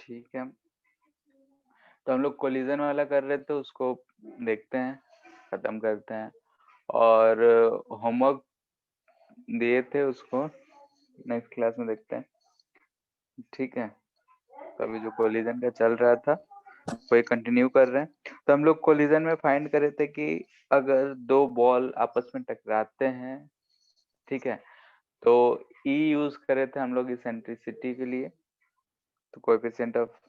ठीक है, तो हम लोग कोलिजन वाला कर रहे थे, उसको देखते हैं, खत्म करते हैं। और होमवर्क दिए थे, उसको नेक्स्ट क्लास में देखते हैं। ठीक है, तो अभी जो कोलिजन का चल रहा था वही कंटिन्यू कर रहे हैं। तो हम लोग कोलिजन में फाइंड करे थे कि अगर दो बॉल आपस में टकराते हैं, ठीक है, तो ई यूज करे थे हम लोग इसेंट्रिसिटी के लिए, तो कोएफिशिएंट ऑफ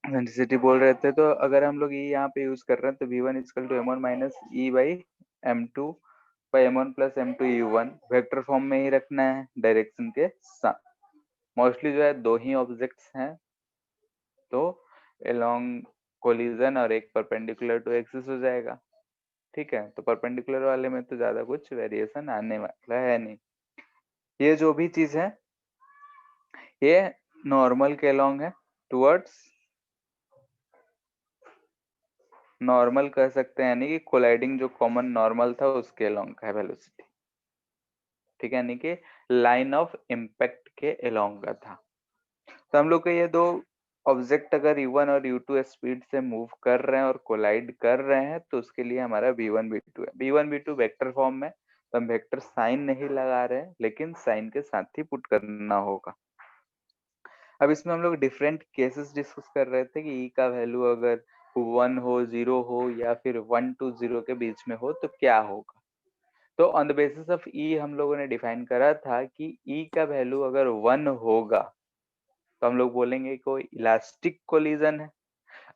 इसेंट्रिसिटी बोल रहे थे। तो अगर हम लोग ई यहाँ पे यूज कर रहे हैं तो v1 equal to m1 minus e by m2 by m1 plus m2 u1 vector form में ही रखना है डायरेक्शन के साथ। मोस्टली जो है दो ही ऑब्जेक्ट्स हैं, तो अलोंग कोलिजन और एक परपेंडिकुलर टू एक्सिस हो जाएगा। ठीक है, तो परपेंडिकुलर वाले में तो ज्यादा कुछ वेरिएशन आने वाला है नहीं। ये जो भी चीज है ये नॉर्मल के अलोंग है, टुवर्ड्स नॉर्मल कह सकते हैं, यानी कि कोलाइडिंग जो कॉमन नॉर्मल था उसके अलोंग का है वेलोसिटी। ठीक है, यानी कि लाइन ऑफ इम्पैक्ट के अलोंग का था। तो हम लोग को ये दो ऑब्जेक्ट अगर u1 और u2 स्पीड से मूव कर रहे हैं और कोलाइड कर रहे हैं तो उसके लिए हमारा v1 v2 है। v1 v2 वेक्टर फॉर्म में, तो हम वेक्टर साइन नहीं लगा रहे हैं, लेकिन साइन के साथ ही पुट करना होगा। अब इसमें हम लोग डिफरेंट केसेस डिस्कस कर रहे थे कि e का वैल्यू अगर 1 हो, 0 हो या फिर 1 to 0 के बीच में हो तो क्या होगा। तो on the basis of e हम लोगों ने डिफाइन करा था कि e का वैल्यू अगर 1 होगा तो हम लोग बोलेंगे कोई इलास्टिक कोलिजन है।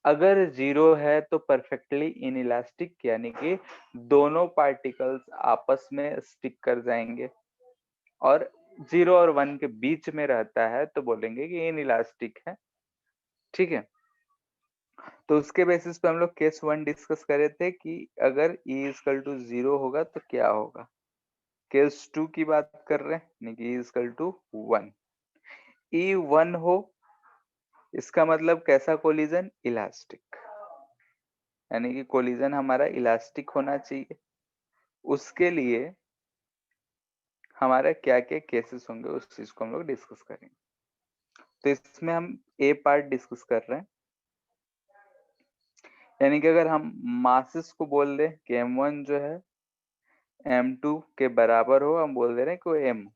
अगर 0 है तो परफेक्टली इनइलास्टिक, यानी कि दोनों पार्टिकल्स आपस में स्टिक कर जाएंगे। और 0 और 1 के बीच में रहता है तो बोलेंगे कि इनइलास्टिक है। ठीक है, तो उसके बेसिस पे हम लोग केस 1 डिस्कस करे थे कि अगर e इक्वल टू 0 होगा तो क्या होगा। केस 2 की बात कर रहे हैं, यानी कि e इक्वल टू 1। e 1 हो इसका मतलब कैसा कोलिजन, इलास्टिक, यानी कि कोलिजन हमारा इलास्टिक होना चाहिए। उसके लिए हमारा क्या क्या केसेस होंगे उस चीज को हम लोग डिस्कस करेंगे। तो इसमें हम ए पार्ट डिस्कस कर रहे हैं, यानी कि अगर हम मासेस को बोल दें कि m1 जो है m2 के बराबर हो, हम बोल दे रहे हैं कि m,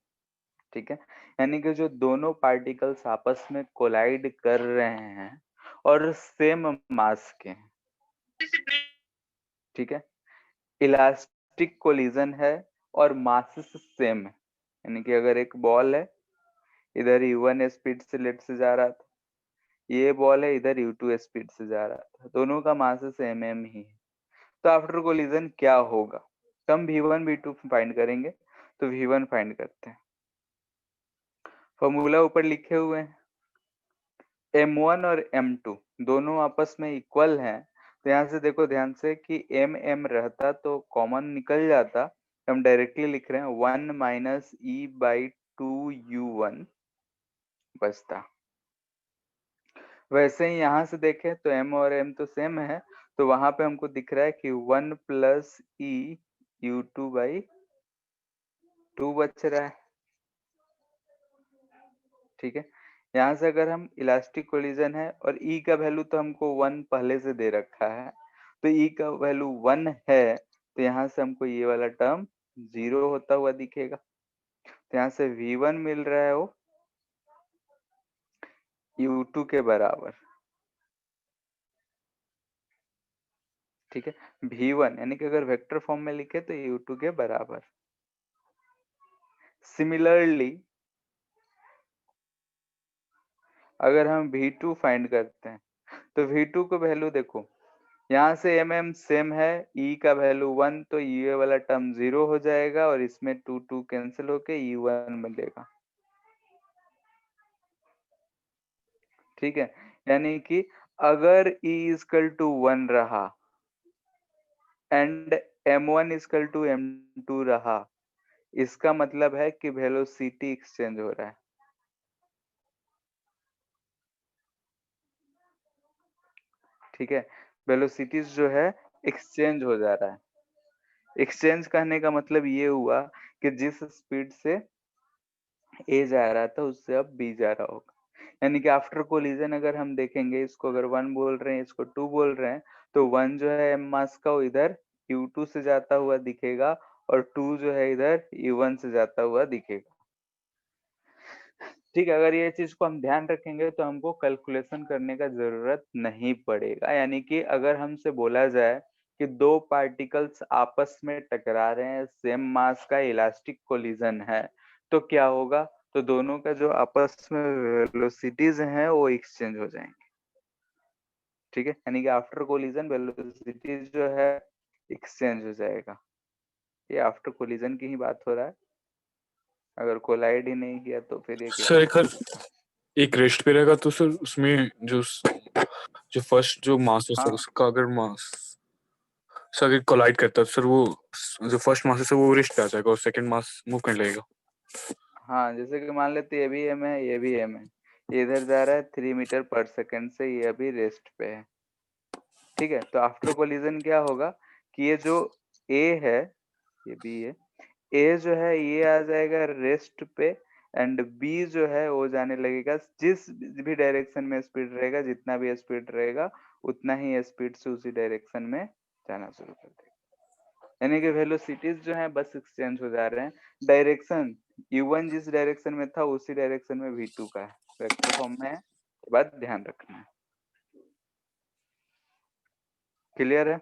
ठीक है, यानी कि जो दोनों पार्टिकल्स आपस में कोलाइड कर रहे हैं और सेम मास के हैं, ठीक है, इलास्टिक कोलिजन है और मासेस सेम है। यानी कि अगर एक बॉल है, इधर u1 स्पीड से लेट से जा रहा था, ये बॉल है इधर u2 स्पीड से जा रहा था, दोनों का मास सेम एम ही है, तो आफ्टर कोलिजन क्या होगा। तो हम v1 v2 फाइंड करेंगे, तो v1 फाइंड करते हैं। फॉर्मूला ऊपर लिखे हुए हैं, m1 और m2 दोनों आपस में इक्वल हैं। तो यहाँ से देखो ध्यान से कि m रहता तो कॉमन निकल जाता, तो हम डायरेक्टली लिख रहे हैं 1 माइनस ई बाई 2u1 बचता। वैसे ही यहाँ से देखें तो m और m तो सेम है, तो वहां पे हमको दिख रहा है कि 1 प्लस ई u2 बाई 2 बच रहा है। ठीक है, यहाँ से अगर हम इलास्टिक कोलिजन है और ई का वैल्यू तो हमको 1 पहले से दे रखा है, तो ई का वैल्यू 1 है, तो यहाँ से हमको ये वाला टर्म 0 होता हुआ दिखेगा। तो यहाँ से v1 मिल रहा है वो u2 के बराबर। ठीक है, v1 यानी कि अगर वेक्टर फॉर्म में लिखे तो u2 के बराबर। सिमिलरली अगर हम v2 फाइंड करते हैं तो v2 को वैल्यू देखो, यहाँ से mm सेम है, e का वैल्यू 1, तो ये वाला टर्म 0 हो जाएगा और इसमें 2 2 कैंसिल होके e1 मिलेगा। ठीक है, यानी कि अगर e इक्वल टू 1 रहा and m1 equal to m2 रहा, इसका मतलब है कि वेलोसिटी एक्सचेंज हो रहा है। ठीक है, वेलोसिटीज जो है एक्सचेंज हो जा रहा है। एक्सचेंज कहने का मतलब ये हुआ कि जिस स्पीड से ए जा रहा था उससे अब बी जा रहा होगा। यानी कि आफ्टर कोलिजन अगर हम देखेंगे, इसको अगर 1 बोल रहे हैं, इसको 2 बोल रहे हैं, तो 1 जो है m मास का वो इधर u2 से जाता हुआ दिखेगा और 2 जो है इधर u1 से जाता हुआ दिखेगा। ठीक है, अगर ये चीज को हम ध्यान रखेंगे तो हमको कैलकुलेशन करने का जरूरत नहीं पड़ेगा। यानी कि अगर हमसे बोला जाए कि दो पार्टिकल्स आपस में टकरा रहे हैं, सेम मास का इलास्टिक कोलिजन है, तो क्या होगा? तो दोनों का जो आपस में वेलोसिटीज हैं वो एक्सचेंज हो जाएंगे। ठीक है, यानी कि आफ्टर कोलिजन वेलोसिटीज जो है एक्सचेंज हो जाएगा। ये आफ्टर कोलिजन की ही बात हो रहा है, अगर कोलाइड ही नहीं किया तो फिर ये सर कैसे? एक रेस्ट पे रहेगा तो सर उसमें जो फर्स्ट जो मास है सर हाँ उसका अगर मास सर अगर कोलाइड करता है तो सर वो जो फर्स्ट मास है सर वो रेस्ट पे आ जाएगा और सेकंड मास मूव करने लगेगा। हाँ, जैसे कि मान लेते ये भी एम है, ये भी एम है, ये इधर जा रहा है 3 मीटर पर सेकंड से, ये अभी रेस्ट पे है। ठीक है, तो आफ्टर कोलिजन क्या होगा कि ये जो ए है, ये बी है, ए जो है ये आ जाएगा रेस्ट पे, एंड बी जो है वो जाने लगेगा, जिस भी डायरेक्शन में स्पीड रहेगा, जितना भी स्पीड रहेगा उतना ही स्पीड से उसी डायरेक्शन में जाना शुरू कर देगा। यानी कि वेलोसिटीज जो है बस एक्सचेंज हो जा रहे हैं, डायरेक्शन u1 जिस डायरेक्शन में था उसी डायरेक्शन में v2 का है, वेक्टर फॉर्म में है, ये बात ध्यान रखना है। क्लियर है?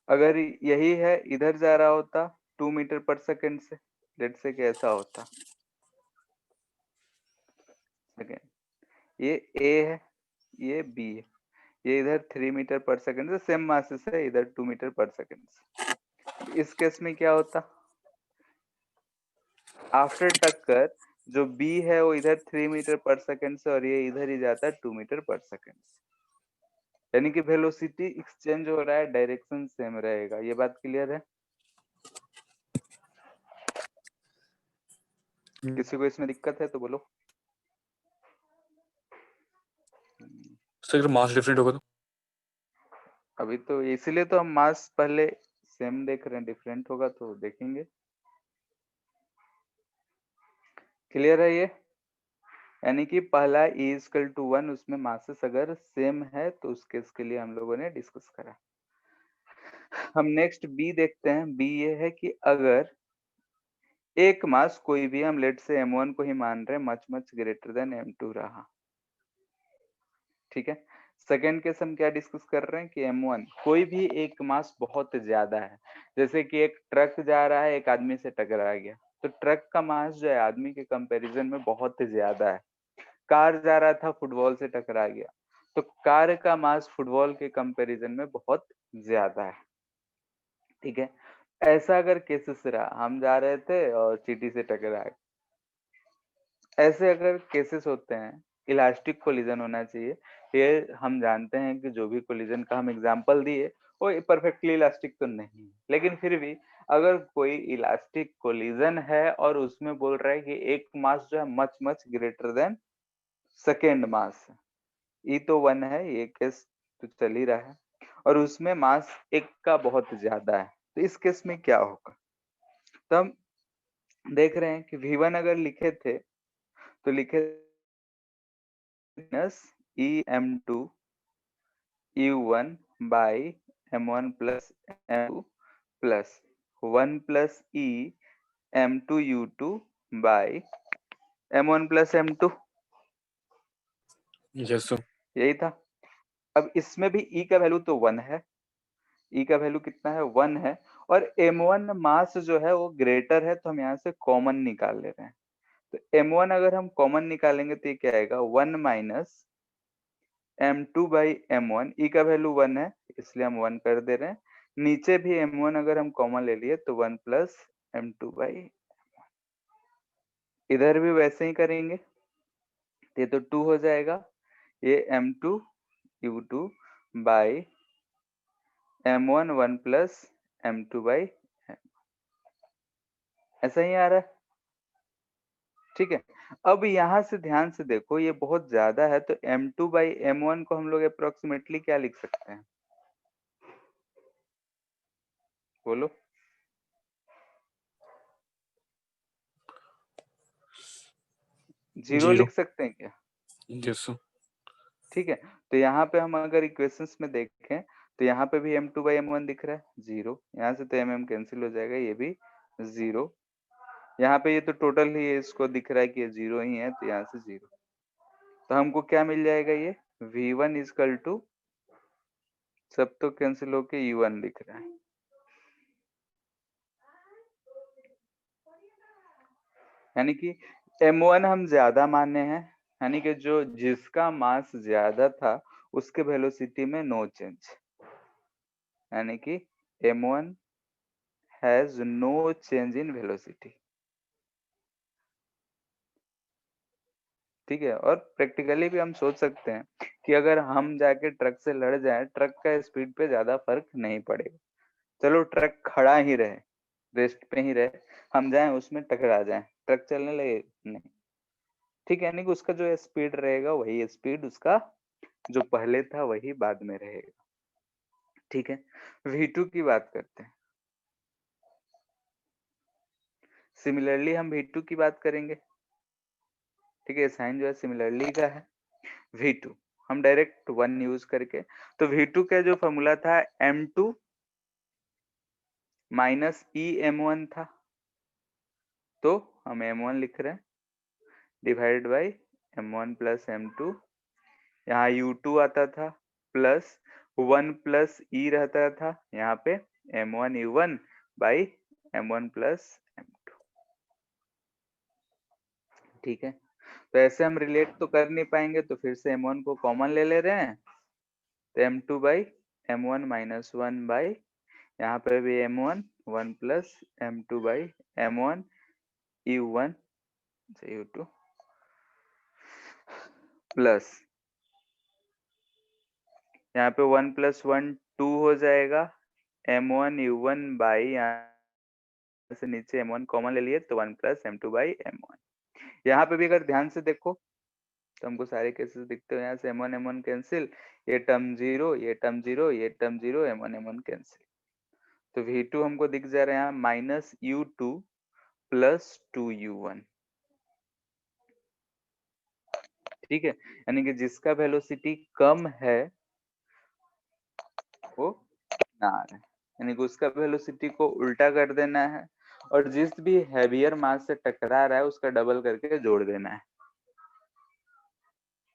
अगर यही है इधर जा रहा होता 2 मीटर पर सेकंड से, लेट से कैसा होता? सेकंड, ये ए है, ये बी है, ये इधर 3 मीटर पर सेकंड से सेम मासेस है, इधर 2 मीटर पर सेकंड से। इस केस में क्या होता? आफ्टर टक्कर जो बी है वो इधर 3 मीटर पर सेकंड से और ये इधर ही जाता है 2 मीटर पर सेकंड से। यानी कि वेलोसिटी एक्सचेंज हो रहा है, डायरेक्शन सेम रहेगा। ये बात क्लियर है? किसी को इसमें दिक्कत है तो बोलो। सर अगर मास डिफरेंट होगा तो अभी तो इसीलिए तो हम मास पहले सेम देख रहे हैं, डिफरेंट होगा तो देखेंगे। क्लियर है ये? यानी कि पहला E इक्वल टू 1, उसमें मासेस अगर सेम है तो उस केस के लिए हम लोगों ने डिस्कस करा। हम नेक्स्ट बी देखते हैं। बी ये है कि अगर एक मास कोई भी, हम लेट से m1 को ही मान रहे हैं, much much greater then m2 रहा। ठीक है, सेकेंड केस हम क्या डिस्कस कर रहे हैं कि m1 कोई भी एक मास बहुत ज्यादा है, जैसे कि एक ट्रक जा रहा है, एक आदमी से टकरा गया, तो ट्रक का मास जो है आदमी के कंपैरिजन में बहुत ज्यादा है। कार जा रहा था, फुटबॉल से टकरा गया, तो कार का मास फुटबॉल के कंपैरिजन में बहुत ज्यादा है। ठीक है, ऐसा अगर केसेस रहा, हम जा रहे थे और चींटी से टकरा गए, ऐसे अगर केसेस होते हैं, इलास्टिक कोलिजन होना चाहिए। ये हम जानते हैं कि जो भी कोलिजन का हम एग्जांपल दिए वो परफेक्टली इलास्टिक तो नहीं है, लेकिन फिर भी अगर कोई इलास्टिक कोलिजन है और उसमें बोल रहा है कि एक मास जो है much much greater than second mass, ई तो 1 है, ये केस तो चल ही रहा है, और उसमें मास एक का बहुत ज्यादा है, तो इस केस में क्या होगा? तो हम देख रहे हैं कि v1 अगर लिखे थे तो लिखे minus e M two u1 by m1 plus m2 plus 1 plus e m2 u2 by m1 plus m2, yes sir. यही था। अब इसमें भी ई का वैल्यू तो 1 है, ई का वैल्यू कितना है? 1 है, और m1 मास जो है वो ग्रेटर है, तो हम यहाँ से कॉमन निकाल ले रहे हैं। तो m1 अगर हम कॉमन निकालेंगे तो ये क्या आएगा? 1 माइनस m2 बाई m1, ई का वैल्यू 1 है इसलिए हम 1 कर दे रहे हैं, नीचे भी m1 अगर हम कॉमन ले लिए तो 1 प्लस m2 बाई, इधर भी वैसे ही करेंगे, ये तो 2 हो जाएगा, ये m2 u2 by m1 1 plus m2 by, ऐसा ही आ रहा है। ठीक है, अब यहाँ से ध्यान से देखो, ये बहुत ज्यादा है, तो m2 बाई m1 को हम लोग अप्रोक्सीमेटली क्या लिख सकते हैं? बोलो। जीरो 0 लिख सकते हैं क्या? Yes sir. ठीक है, तो यहाँ पे हम अगर इक्वेशंस में देखें तो यहाँ पे भी m2 बाई m1 दिख रहा है जीरो, यहाँ से तो mm कैंसिल हो जाएगा, ये भी जीरो, यहाँ पे ये तो टोटल ही इसको दिख रहा है कि ये जीरो ही है, तो यहाँ से जीरो, तो हमको क्या मिल जाएगा, ये v1 इजकल टू, सब तो कैंसिल होके u1 दिख रहा है, यानी कि m1 हम ज्यादा माने हैं, यानी कि जो जिसका मास ज्यादा था उसके वेलोसिटी में नो चेंज, यानी कि m1 has no change in velocity. ठीक है, और प्रैक्टिकली भी हम सोच सकते हैं कि अगर हम जाके ट्रक से लड़ जाएं, ट्रक का स्पीड पे ज्यादा फर्क नहीं पड़ेगा, चलो ट्रक खड़ा ही रहे, रेस्ट पे ही रहे, हम जाएं उसमें टकरा जाएं, ट्रक चलने लगे नहीं, ठीक है, यानी कि उसका जो स्पीड रहेगा वही स्पीड उसका जो पहले था वही बाद में रहेगा। ठीक है, V2 की बात करते हैं, सिमिलरली हम V2 की बात करेंगे। ठीक है, साइन जो है सिमिलरली का है, V2 हम डायरेक्ट 1 यूज करके, तो V2 का जो फॉर्मूला था m2 माइनस m1 था, तो हम m1 लिख रहे हैं divided by m1 plus m2, यहाँ u2 आता था प्लस 1 प्लस e रहता था, यहाँ पे m1 u1 by m1 plus m2। ठीक है, तो ऐसे हम रिलेट तो कर नहीं पाएंगे, तो फिर से m1 को कॉमन ले ले रहे हैं, तो m2 by m1 minus 1 by, यहाँ पे भी m1 1 plus m2 by m1 u1 u2 plus, यहाँ पे 1 प्लस 1 2 हो जाएगा, m1 u1 बाई, यहाँ से नीचे m1 कॉमन ले लिए तो 1 प्लस m2 बाई m1। यहाँ पे भी अगर ध्यान से देखो तो हमको सारे केसेस दिखते हो, यहाँ से m1 m1 कैंसिल, ये टर्म जीरो, ये टर्म जीरो, ये term zero, m1 m1 cancel, तो v2 हमको दिख जा रहा है यहाँ माइनस u2 प्लस 2u1। ठीक है, यानी कि जिसका वेलोसिटी कम है वो ना है, यानी कि उसका वेलोसिटी को उल्टा कर देना है, और जिस भी हैवियर मास से टकरा रहा है उसका डबल करके जोड़ देना है।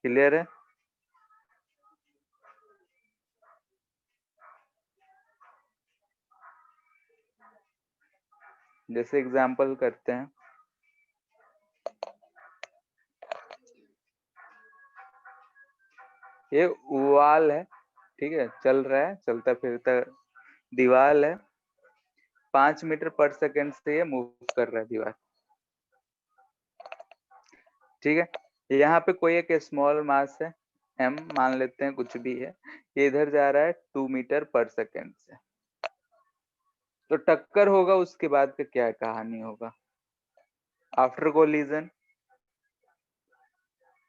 क्लियर है? जैसे एग्जांपल करते हैं, ये वॉल है, ठीक है, चल रहा है, चलता फिरता दीवार है, 5 मीटर पर सेकंड से ये मूव कर रहा है दीवार। ठीक है, यहाँ पे कोई एक स्मॉल मास है m मान लेते हैं, कुछ भी है, ये इधर जा रहा है 2 मीटर पर सेकंड से, तो टक्कर होगा उसके बाद का क्या कहानी होगा, आफ्टर कोलिजन।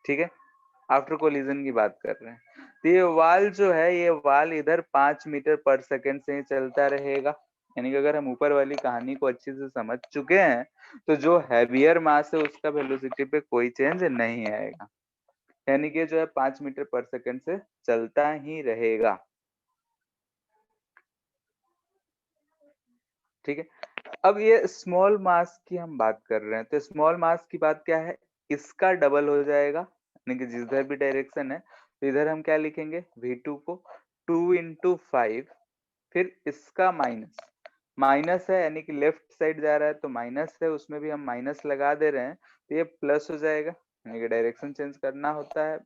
ठीक है, आफ्टर कोलिजन की बात कर रहे हैं, तो ये वाल जो है, ये वाल इधर 5 मीटर पर सेकंड से ही चलता रहेगा, यानी कि अगर हम ऊपर वाली कहानी को अच्छे से समझ चुके हैं तो जो हैवियर मास है उसका वेलोसिटी पे कोई चेंज नहीं आएगा, यानी कि जो है 5 मीटर पर सेकंड से चलता ही रहेगा। ठीक है, अब ये स्मॉल मास की हम बात कर रहे हैं, तो स्मॉल मास की बात क्या है, इसका डबल हो जाएगा, यानी कि जिधर भी डायरेक्शन है, तो इधर हम क्या लिखेंगे, v2 को 2 इंटू 5, फिर इसका माइनस, माइनस है यानी कि लेफ्ट साइड जा रहा है तो माइनस है, उसमें भी हम माइनस लगा दे रहे हैं, तो ये प्लस हो जाएगा, यानी कि डायरेक्शन चेंज करना होता है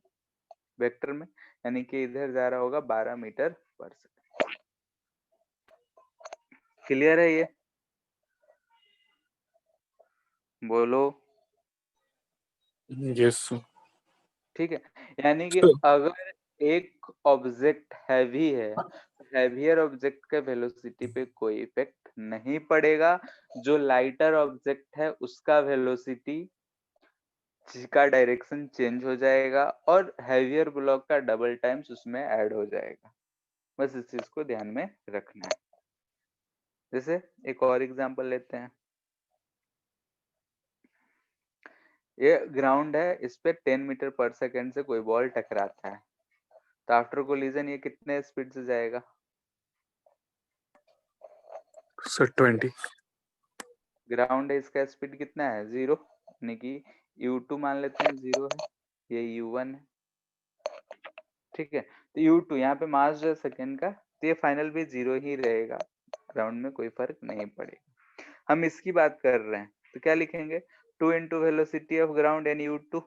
वेक्टर में, यानी कि इधर जा रहा होगा 12 मीटर पर सेकंड। क्लियर है ये? बोलो। Yes sir. ठीक है, यानी कि अगर एक ऑब्जेक्ट हैवी है, हैवियर ऑब्जेक्ट के वेलोसिटी पे कोई इफेक्ट नहीं पड़ेगा, जो लाइटर ऑब्जेक्ट है उसका वेलोसिटी का डायरेक्शन चेंज हो जाएगा, और हैवियर ब्लॉक का डबल टाइम्स उसमें ऐड हो जाएगा, बस इस चीज को ध्यान में रखना है। जैसे एक और एग्जांपल लेते हैं, ये ग्राउंड है, इस पे 10 मीटर पर सेकेंड से कोई बॉल टकराता है, तो आफ्टर कोलिजन ये कितने स्पीड से जाएगा? सर 20। ग्राउंड है, इसका स्पीड कितना है? 0, यानी कि u2 मान लेते हैं 0 है, ये u1 है, ठीक है। तो u2 यहाँ पे मास जो है सेकेंड का, तो ये फाइनल भी 0 ही रहेगा, ग्राउंड में कोई फर्क नहीं पड़ेगा। हम इसकी बात कर रहे हैं, तो क्या लिखेंगे? 2 into velocity of ground and u2,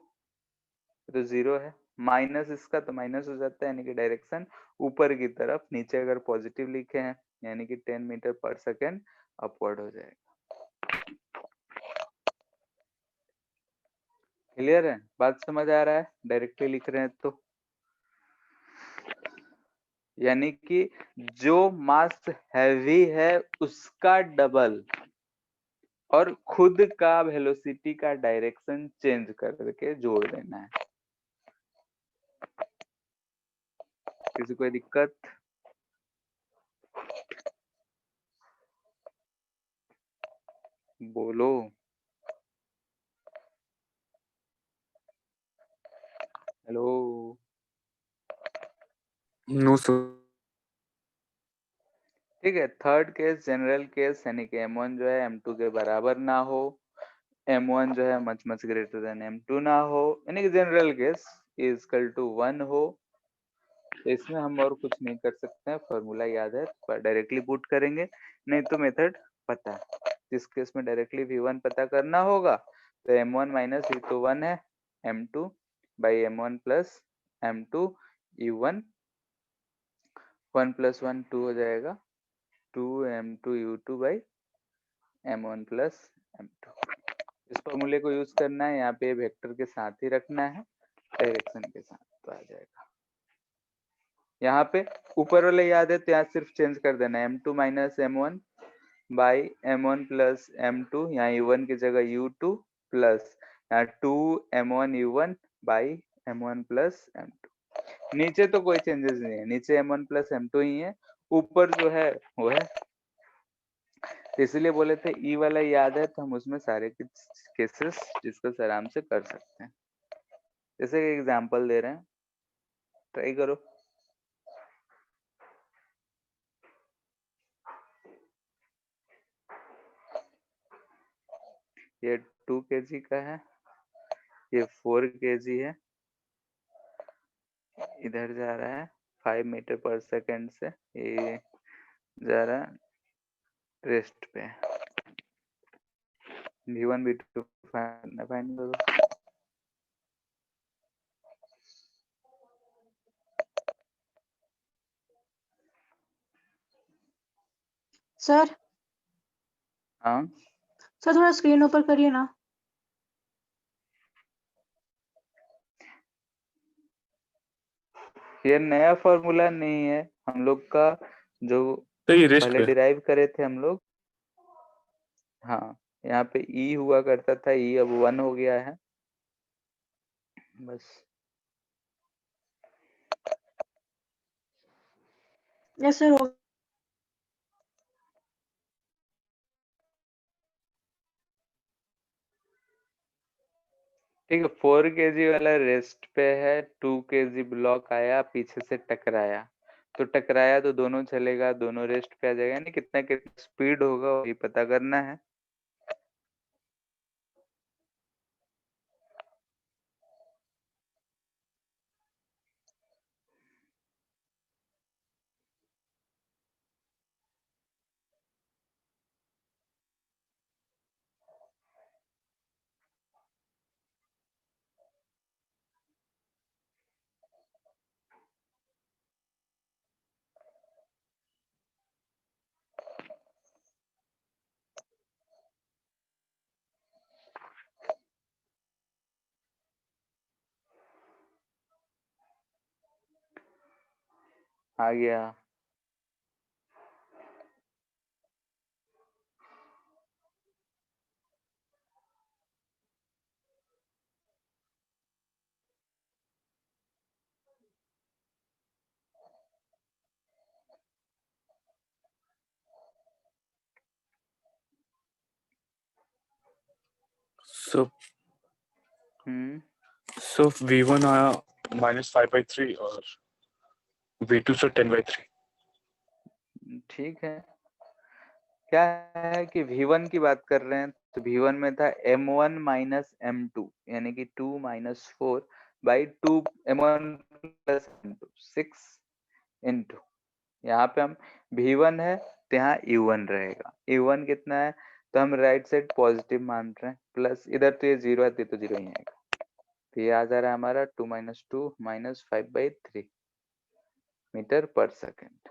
तो 0 है, माइनस इसका तो माइनस हो जाता है, यानी कि डायरेक्शन ऊपर की तरफ, नीचे अगर पॉजिटिव लिखे हैं यानी कि 10 मीटर पर सेकेंड अपवर्ड हो जाएगा। क्लियर है? बात समझ आ रहा है? डायरेक्टली लिख रहे हैं तो, यानी कि जो मास हैवी है उसका डबल और खुद का वेलोसिटी का डायरेक्शन चेंज करके जोड़ देना है। किसी कोई दिक्कत? बोलो। हेलो। No sir. ठीक है, थर्ड केस जनरल केस, यानी कि m1 जो है m2 के बराबर ना हो, m1 जो है much much greater then m2 ना हो, यानी कि general case is equal to 1 हो, तो इसमें हम और कुछ नहीं कर सकते हैं, फॉर्मूला याद है पर डायरेक्टली पुट करेंगे, नहीं तो मेथड पता है। जिस केस में डायरेक्टली v1 पता करना होगा, तो m1 माइनस ये तो 1 है, m2 by m1 plus m2 u1, 1 plus 1 2 हो जाएगा, 2 m2 u2 by m1 plus m2। इस फॉर्मूले को यूज करना है, यहाँ पे वेक्टर के साथ ही रखना है, डायरेक्शन के साथ, तो आ जाएगा। यहाँ पे ऊपर वाले याद है तो यहाँ सिर्फ चेंज कर देना है, m2 minus m1 by m1 plus m2, यहाँ u1 की जगह u2 प्लस यहाँ 2 m1 u1 by m1 plus m2। नीचे तो कोई चेंजेस नहीं है, नीचे m1 प्लस m2 ही है, ऊपर जो है वो है, इसलिए बोले थे ई वाला याद है तो हम उसमें सारे केसेस डिस्कस आराम से कर सकते हैं। जैसे एग्जांपल दे रहे हैं, ट्राई करो। ये 2 kg का है, ये 4 kg है, इधर जा रहा है 5 मीटर पर सेकंड से, ये जा रहा है रेस्ट पे। v1 v2 फाइंड करो। सर हाँ, सर थोड़ा स्क्रीन ऊपर करिए ना। ये नया फॉर्मूला नहीं है हम लोग का, जो तो ये रेस्ट पहले पे डिराइव करे थे हम लोग। हाँ, यहाँ पे ई हुआ करता था, ई अब 1 हो गया है बस। यस सर, हो ठीक है, 4 kg वाला रेस्ट पे है, 2 kg ब्लॉक आया पीछे से टकराया, तो टकराया तो दोनों चलेगा, दोनों रेस्ट पे आ जाएगा, यानी कितना कितना स्पीड होगा वही पता करना है। आ गया। सब सो V1 आया -5/3 और V2 से 10/3। ठीक है, क्या है कि V1 की बात कर रहे हैं तो V1 में था M1 माइनस M2 यानी कि 2 minus 4 by 2 M1 plus M2 6 into, यहाँ पे हम V1 है तो यहाँ U1 रहेगा। U1 कितना है तो हम राइट साइड पॉजिटिव मान रहे हैं, प्लस इधर तो ये 0 है तो 0 ही आएगा, तो ये आ जा रहा है हमारा 2 माइनस 2 माइनस 5/3 मीटर पर सेकेंड।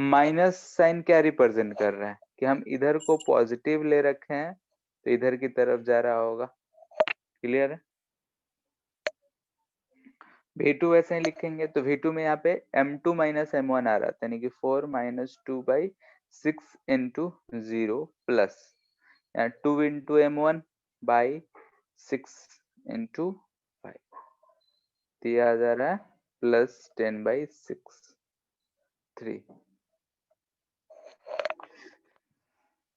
माइनस साइन क्या रिप्रेजेंट कर रहा है कि हम इधर को पॉजिटिव ले रखे हैं तो इधर की तरफ जा रहा होगा। क्लियर है? V2 वैसे ही लिखेंगे तो V2 में यहाँ पे M2 माइनस M1 आ रहा था, यानी कि 4 minus 2/6 into 0 plus 2 into M1 by 6 into 5, तो ये आ जा रहा है प्लस 10/6 3।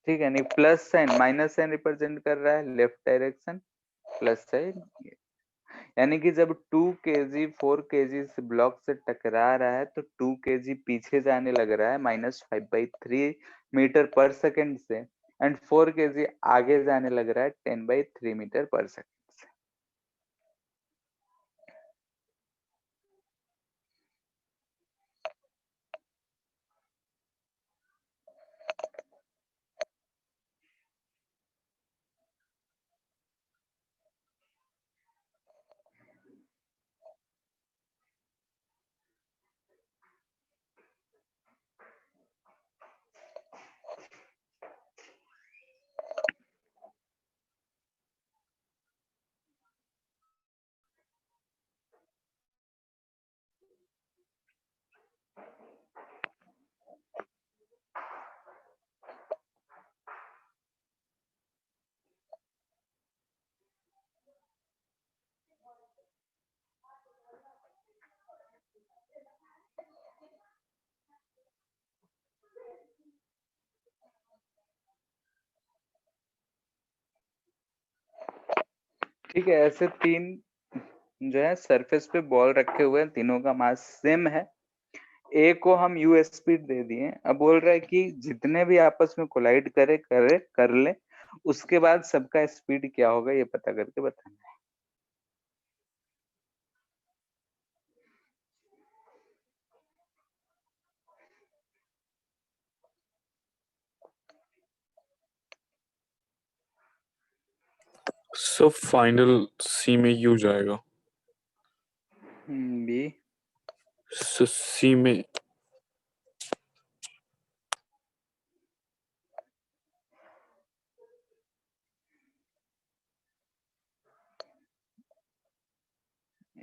ठीक है, नहीं plus sign minus sign represent कर रहा है लेफ्ट डायरेक्शन, प्लस साइन, यानी कि जब 2 kg 4 kg से ब्लॉक से टकरा रहा है तो 2 kg पीछे जाने लग रहा है -5/3 मीटर पर सेकेंड से, एंड 4 kg आगे जाने लग रहा है 10/3 मीटर पर सेकेंड से। ठीक है, ऐसे तीन जो है सरफेस पे बॉल रखे हुए हैं, तीनों का मास सेम है। ए को हम यू स्पीड दे दिए, अब बोल रहा है कि जितने भी आपस में कोलाइड कर ले, उसके बाद सबका स्पीड क्या होगा ये पता करके बताना है। सो फाइनल C में U जाएगा। बी, सो C में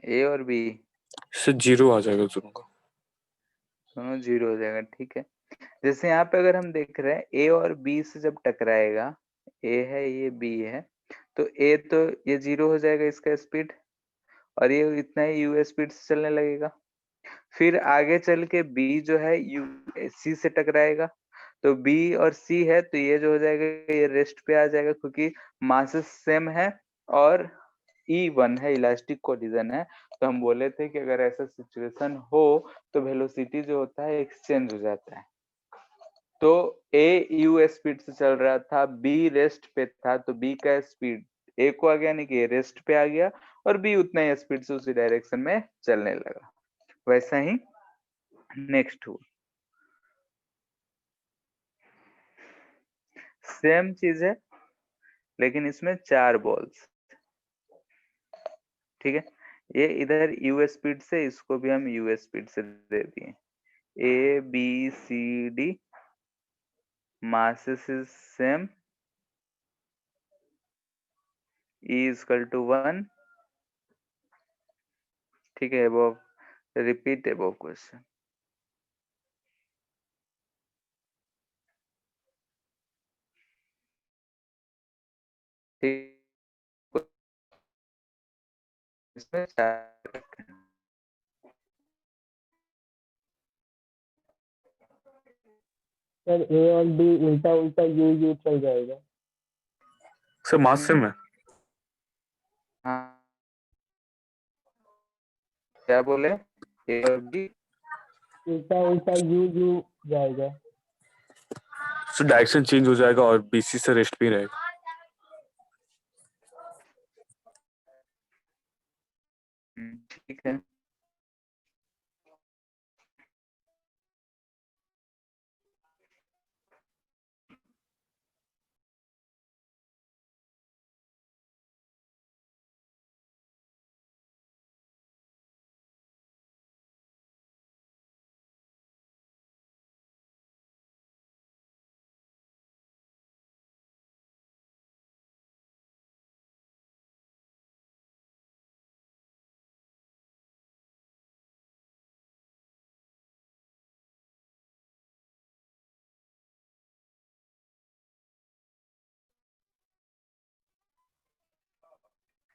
ए और बी से 0 आ जाएगा दोनों का। दोनों 0 हो जाएगा। ठीक है, जैसे यहाँ पे अगर हम देख रहे हैं ए और बी से जब टकराएगा, ए है ये बी है, तो ए तो ये 0 हो जाएगा इसका स्पीड, और ये इतना ही यू स्पीड से चलने लगेगा। फिर आगे चल के बी जो है यू सी से टकराएगा, तो बी और सी है तो ये जो हो जाएगा ये रेस्ट पे आ जाएगा, क्योंकि मासेस सेम है और E1 है, इलास्टिक कोलिजन है। तो हम बोले थे कि अगर ऐसा सिचुएशन हो तो वेलोसिटी जो होता है एक्सचेंज हो जाता है। तो ए यू स्पीड से चल रहा था, बी रेस्ट पे था, तो बी का स्पीड ए को आ गया, यानी कि रेस्ट पे आ गया, और बी उतना ही स्पीड से उसी डायरेक्शन में चलने लगा। वैसा ही नेक्स्ट हुआ, सेम चीज है लेकिन इसमें 4 बॉल्स। ठीक है, ये इधर यू स्पीड से, इसको भी हम यू स्पीड से दे दिए। A B C D masses is same, E is equal to 1। ठीक है, above repeat above question। ठीक, इसमें 4 सर ए और बी उल्टा उल्टा यू यू चल जाएगा। सर मास सेम है। हाँ क्या बोले, ए और बी उल्टा उल्टा यू जाएगा। सो डायरेक्शन चेंज हो जाएगा और बीसी से रेस्ट भी रहेगा। ठीक है।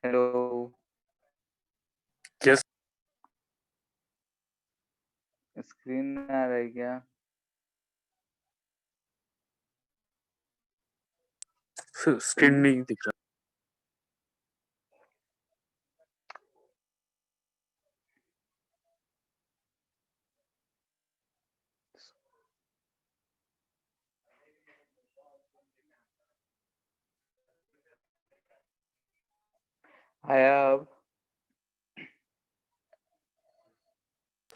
हेलो, यस स्क्रीन में आ रहा है क्या? स्क्रीन नहीं दिख रहा। आया अब?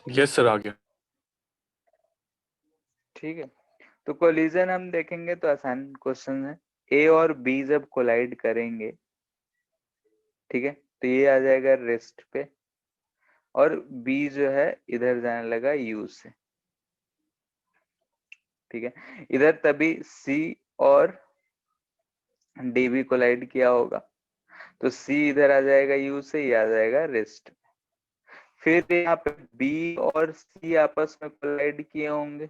यस सर आ गया। ठीक है, तो कोलिजन हम देखेंगे तो आसान क्वेश्चन है। ए और बी जब कोलाइड करेंगे, ठीक है, तो ये आ जाएगा रेस्ट पे और बी जो है इधर जाने लगा यू से। ठीक है, इधर तभी सी और डी भी कोलाइड किया होगा, तो सी इधर आ जाएगा यू से, ये आ जाएगा रेस्ट। फिर यहाँ पे बी और सी आपस में कोलाइड किए होंगे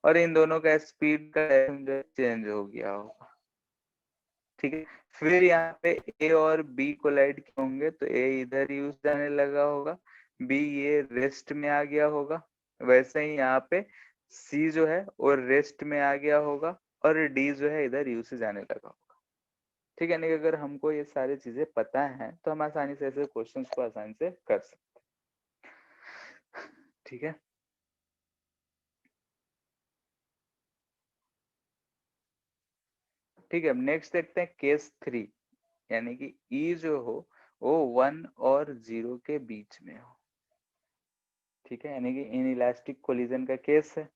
और इन दोनों का स्पीड का चेंज हो गया होगा। ठीक है, फिर यहाँ पे ए और बी कोलाइड किए होंगे, तो ए इधर यूज जाने लगा होगा, बी ये रेस्ट में आ गया होगा। वैसे ही यहाँ पे सी जो है वो रेस्ट में आ गया होगा और डी जो है इधर यू से जाने लगा होगा। ठीक है, नहीं अगर हमको ये सारी चीजें पता है तो हम आसानी से ऐसे क्वेश्चंस को आसानी से कर सकते हैं। ठीक है, ठीक है, अब नेक्स्ट देखते हैं केस 3, यानी कि ई जो हो वो 1 और 0 के बीच में हो। ठीक है, यानी कि इन इलास्टिक कोलिजन का केस है।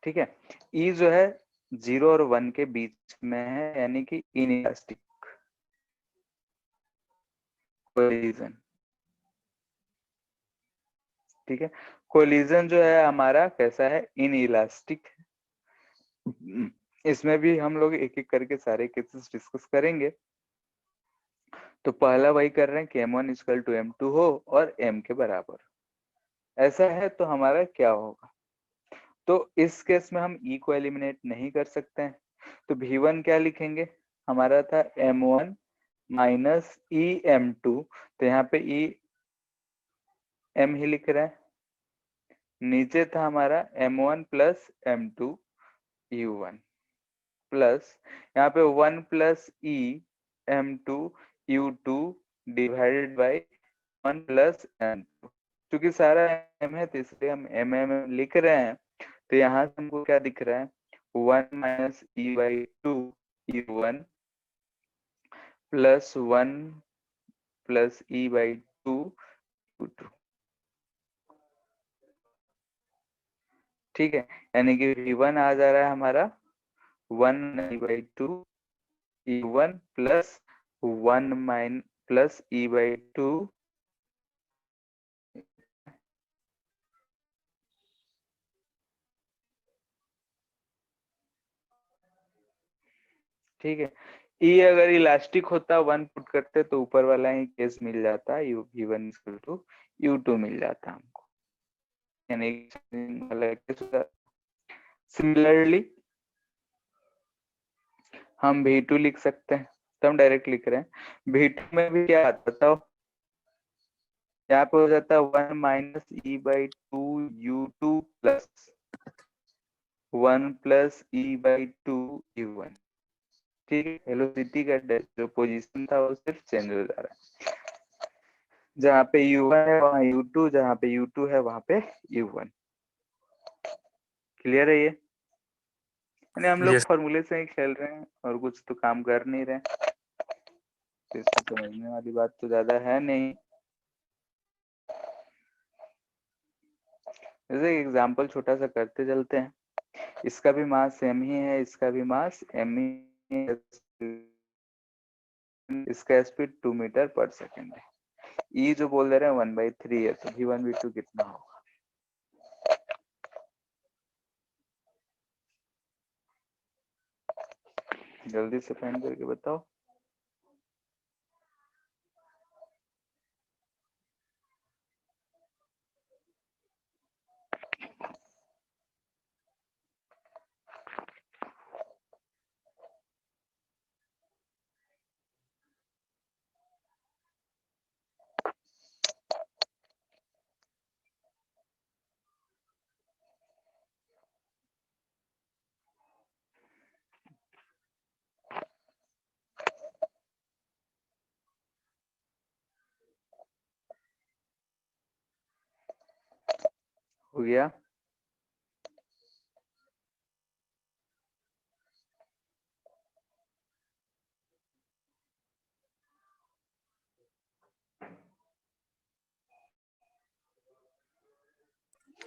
ठीक है, ई जो है 0 और 1 के बीच में है, यानी कि इन इलास्टिक कोलिजन। ठीक है, कोलिजन जो है हमारा कैसा है, इन इलास्टिक। इसमें भी हम लोग एक एक करके सारे केसेस डिस्कस करेंगे। तो पहला वही कर रहे हैं कि m1 = m2 हो और m के बराबर। ऐसा है तो हमारा क्या होगा, तो इस केस में हम e को एलिमिनेट नहीं कर सकते हैं, तो v1 क्या लिखेंगे, हमारा था m1 माइनस ई m2, तो यहाँ पे e m ही लिख रहा है। नीचे था हमारा m1 plus m2 u1 plus यहाँ पे 1 plus e m2 u2 divided by 1 plus m2। क्योंकि सारा m है तो इसलिए हम m लिख रहे हैं। तो यहाँ से हमको क्या दिख रहा है, 1 minus e by 2 u1 plus 1 plus e by 2 u2। ठीक है, यानी कि v1 आ जा रहा है हमारा 1 ई बाई 2 u1 प्लस 1 माइन प्लस ई बाई 2। ठीक है, ई अगर इलास्टिक होता 1 पुट करते तो ऊपर वाला ही केस मिल जाता, यू v1 = u2 मिल जाता हमको, यानी सिमिलरली हम v2 लिख सकते हैं, तो हम डायरेक्ट लिख रहे हैं v2 में भी क्या आता बताओ, यहाँ पे हो जाता है 1 minus e by 2 u2 plus 1 plus e by 2 u1। ठीक है, वेलोसिटी का जो पोजीशन था वो सिर्फ चेंज हो जा रहा है। जहाँ पे U1 है वहाँ U2, जहाँ पे U2 है वहाँ पे U1। क्लियर है ये? यानी हम लोग यस फॉर्मूले से ही खेल रहे हैं और कुछ तो काम कर नहीं रहे, तो इसमें समझने वाली बात तो ज्यादा है नहीं। जैसे एग्जांपल छोटा सा करते चलते हैं। इसका भी मास सेम ही है, इसका भी मास एम ही है, इसका स्पीड 2 मीटर पर सेकेंड है। ई जो बोल दे रहे हैं 1/3 है, तो V1 V2 कितना होगा? जल्दी से फाइंड करके बताओ। हो गया?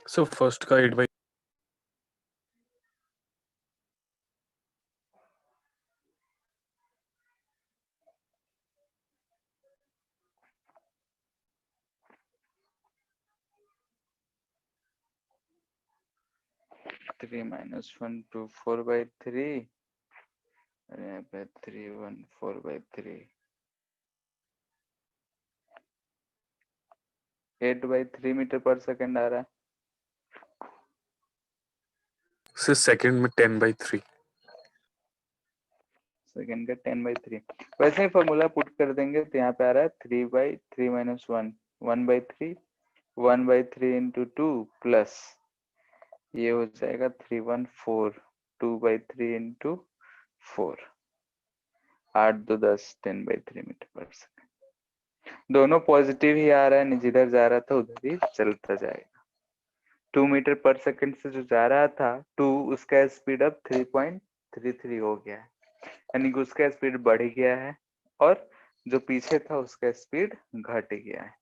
सो फर्स्ट का 8/, 3 minus 1 2 4/3 और यहाँ पे 3 1 4/3 8/3 मीटर पर सेकंड आ रहा है। से सेकंड में 10/3। सेकंड का 10/3। वैसे ही फॉर्मूला पुट कर देंगे तो यहाँ पे आ रहा है 3/3 minus 1 1/3 1/3 into 2 प्लस ये हो जाएगा 314 2/3 into 4 8 2 10 10/3 मीटर पर सेकंड। दोनों पॉजिटिव ही आ रहा है, जिधर जा रहा था उधर ही चलता जाएगा। 2 मीटर पर सेकंड से जो जा रहा था 2, उसका स्पीड अब 3.33 हो गया है, यानी कि उसका स्पीड बढ़ गया है और जो पीछे था उसका स्पीड घट गया है।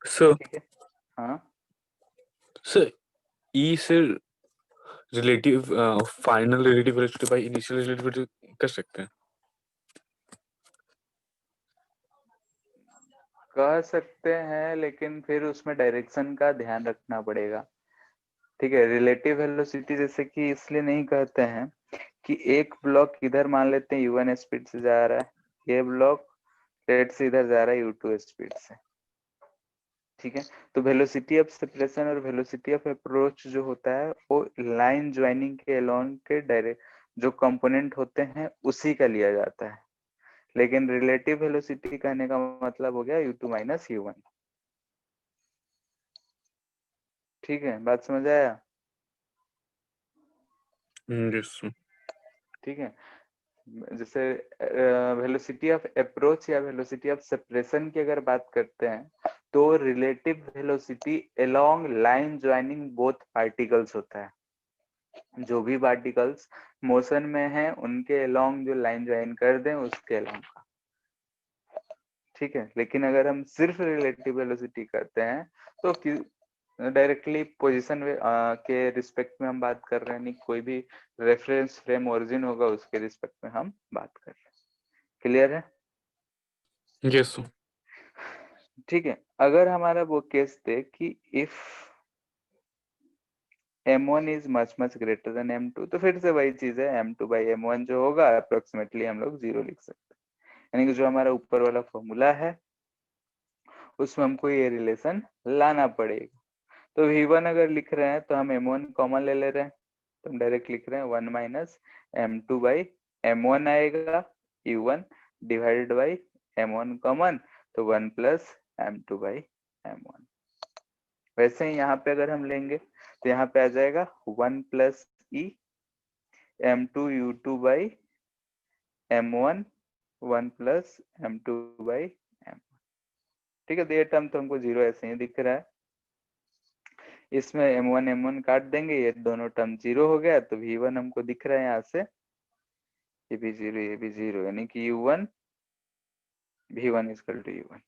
सो ठीक है, हाँ सर ई से relative final relative velocity by initial relative velocity कर सकते हैं। कह सकते हैं, लेकिन फिर उसमें डायरेक्शन का ध्यान रखना पड़ेगा। ठीक है, रिलेटिव वेलोसिटी जैसे कि इसलिए नहीं कहते हैं कि एक ब्लॉक इधर मान लेते हैं U1 स्पीड से जा रहा है, ये ब्लॉक लेट से इधर जा रहा है U2 स्पीड से। ठीक है, तो वेलोसिटी ऑफ सेपरेशन और वेलोसिटी ऑफ अप्रोच जो होता है वो लाइन ज्वाइनिंग के अलोंग के डायरेक्ट जो कंपोनेंट होते हैं उसी का लिया जाता है। लेकिन रिलेटिव वेलोसिटी कहने का मतलब हो गया U2 माइनस U1। ठीक है, बात समझ आया? यस ठीक है, जैसे वेलोसिटी ऑफ अप्रोच या वेलोसिटी ऑफ सेपरेशन की अगर बात करते हैं तो relative velocity along line joining both particles होता है। जो भी पार्टिकल्स मोशन में हैं उनके अलोंग जो लाइन ज्वाइन कर दें उसके अलोंग का। ठीक है, लेकिन अगर हम सिर्फ रिलेटिव वेलोसिटी करते हैं तो डायरेक्टली पोजीशन के रिस्पेक्ट में हम बात कर रहे हैं, नहीं कोई भी रेफरेंस फ्रेम ओरिजिन होगा उसके रिस्पेक्ट में हम बात कर रहे हैं। क्लियर है? यस ठीक है, अगर हमारा वो केस थे कि if m1 is much much greater then m2, तो फिर से वही चीज है, m2/m1 जो होगा अप्रोक्सीमेटली हम लोग 0 लिख सकते हैं। यानी कि जो हमारा ऊपर वाला फॉर्मूला है उसमें हमको ये रिलेशन लाना पड़ेगा। तो V1 अगर लिख रहे हैं तो हम m1 कॉमन ले ले रहे हैं, तो हम डायरेक्ट लिख रहे हैं 1 माइनस m2/m1 आएगा, U1 divided by m1 common, तो 1 प्लस m2/m1। वैसे ही यहाँ पे अगर हम लेंगे तो यहाँ पे आ जाएगा 1 plus e m2 u2 by m1 1 plus m2 by m1। ठीक है, तो ये टर्म तो हमको 0 ऐसे ही दिख रहा है। इसमें m1 m1 काट देंगे, ये दोनों टर्म 0 हो गया, तो v1 हमको दिख रहा है यहाँ से, ये भी 0 ये भी 0, यानी कि u1 v1 equal to u1।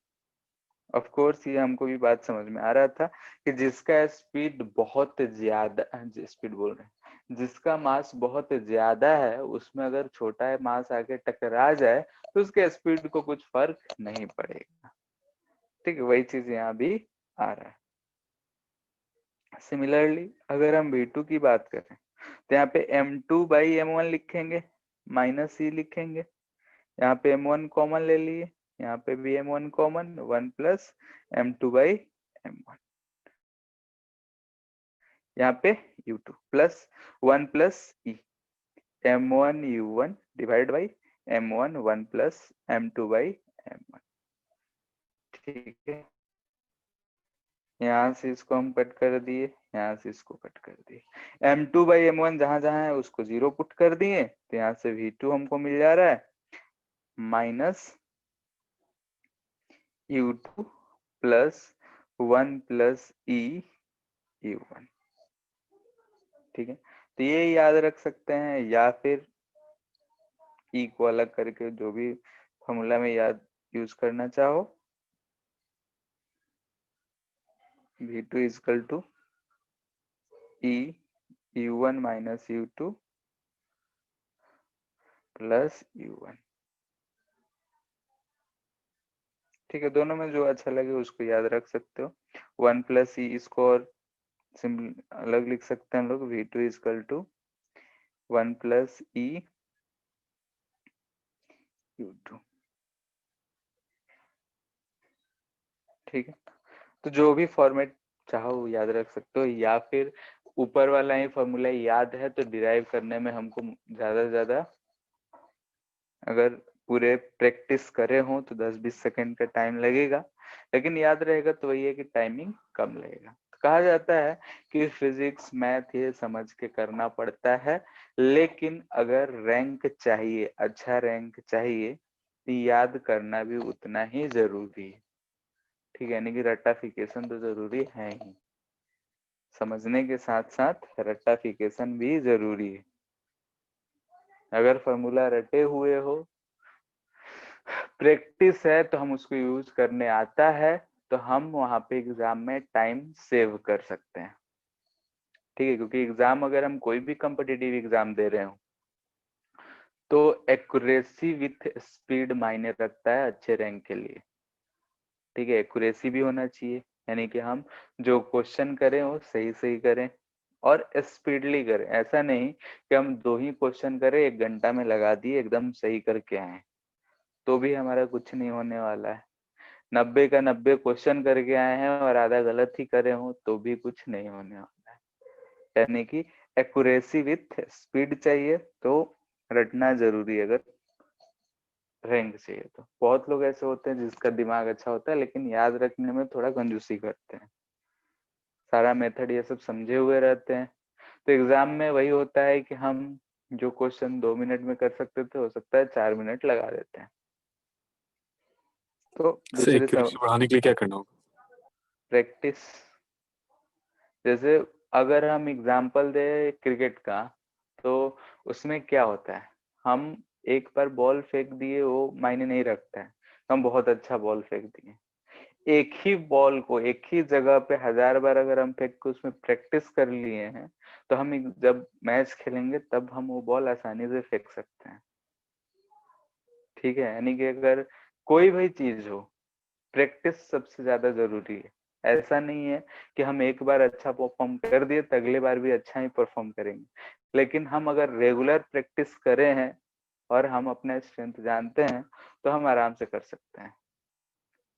Of course ये हमको भी बात समझ में आ रहा था कि जिसका स्पीड बहुत ज्यादा, स्पीड बोल रहे हैं, जिसका मास बहुत ज्यादा है उसमें अगर छोटा है मास आके टकरा जाए तो उसके स्पीड को कुछ फर्क नहीं पड़ेगा। ठीक है, वही चीज यहाँ भी आ रहा है। सिमिलरली अगर हम v2 की बात करें तो यहाँ पे m2 बाई m1 लिखेंगे, माइनस ई लिखेंगे, यहाँ पे m1 कॉमन ले लिए, यहाँ पे भी m1 common, 1 plus m2 by m1, यहाँ पे u2 plus 1 plus E, m1 u1 divide by m1 1 plus m2 by m1। ठीक है, यहाँ से इसको हम कट कर दिए, यहाँ से इसको कट कर दिए, m2 बाई m1 जहां जहां है उसको 0 पुट कर दिए, तो यहाँ से v2 हमको मिल जा रहा है माइनस u2 प्लस 1 प्लस ई u1। ठीक है, तो ये याद रख सकते हैं, या फिर ई को अलग करके जो भी फॉर्मूला में याद यूज करना चाहो, v2 equal to e u1 minus u2 plus u1। ठीक है, दोनों में जो अच्छा लगे उसको याद रख सकते हो। 1 प्लस ई, इसको और सिंपल अलग लिख सकते हैं हम लोग, v2 equal to 1 plus E u2। ठीक है, तो जो भी फॉर्मेट चाहो याद रख सकते हो, या फिर ऊपर वाला ही फॉर्मूला याद है तो डिराइव करने में हमको ज्यादा से ज्यादा, अगर पूरे प्रैक्टिस करे हो तो 10-20 सेकंड का टाइम लगेगा, लेकिन याद रहेगा तो वही है कि टाइमिंग कम लगेगा। तो कहा जाता है कि फिजिक्स मैथ ये समझ के करना पड़ता है, लेकिन अगर रैंक चाहिए, अच्छा रैंक चाहिए, तो याद करना भी उतना ही जरूरी है। ठीक है, यानी कि रट्टाफिकेशन तो जरूरी है ही, समझने के साथ साथ रट्टाफिकेशन भी जरूरी है। अगर फॉर्मूला रटे हुए हो, प्रैक्टिस है, तो हम उसको यूज करने आता है, तो हम वहां पे एग्जाम में टाइम सेव कर सकते हैं। ठीक है, क्योंकि एग्जाम अगर हम कोई भी कॉम्पिटिटिव एग्जाम दे रहे हो तो एक्यूरेसी विथ स्पीड मायने रखता है अच्छे रैंक के लिए। ठीक है, एक्यूरेसी भी होना चाहिए, यानी कि हम जो क्वेश्चन करें वो सही सही करें और स्पीडली करें। ऐसा नहीं कि हम 2 ही क्वेश्चन करें 1 घंटा में लगा दिए एकदम सही करके आए, तो भी हमारा कुछ नहीं होने वाला है। 90 का 90 क्वेश्चन करके आए हैं और आधा गलत ही करे हो तो भी कुछ नहीं होने वाला है। यानी कि एक्यूरेसी विथ स्पीड चाहिए, तो रटना जरूरी है। अगर रैंक चाहिए तो बहुत लोग ऐसे होते हैं जिसका दिमाग अच्छा होता है लेकिन याद रखने में थोड़ा कंजूसी करते हैं, सारा मेथड ये सब समझे हुए रहते हैं, तो एग्जाम में वही होता है कि हम जो क्वेश्चन 2 मिनट में कर सकते थे हो सकता है 4 मिनट लगा देते हैं। तो दूसरे एक्यूरेसी बढ़ाने के लिए क्या करना होगा? प्रैक्टिस, जैसे अगर हम एग्जाम्पल दे क्रिकेट का, तो उसमें क्या होता है, हम एक बार बॉल फेंक दिए वो मायने नहीं रखता है, हम बहुत अच्छा बॉल फेंक दिए, एक ही बॉल को एक ही जगह पे 1000 बार अगर हम फेंक के उसमें प्रैक्टिस कर लिए हैं, तो हम जब मैच खेलेंगे तब हम वो बॉल आसानी से फेंक सकते हैं। ठीक है, यानी कि अगर कोई भी चीज हो, प्रैक्टिस सबसे ज्यादा जरूरी है। ऐसा नहीं है कि हम एक बार अच्छा परफॉर्म कर दिए तो अगले बार भी अच्छा ही परफॉर्म करेंगे, लेकिन हम अगर रेगुलर प्रैक्टिस करें हैं और हम अपना स्ट्रेंथ जानते हैं तो हम आराम से कर सकते हैं।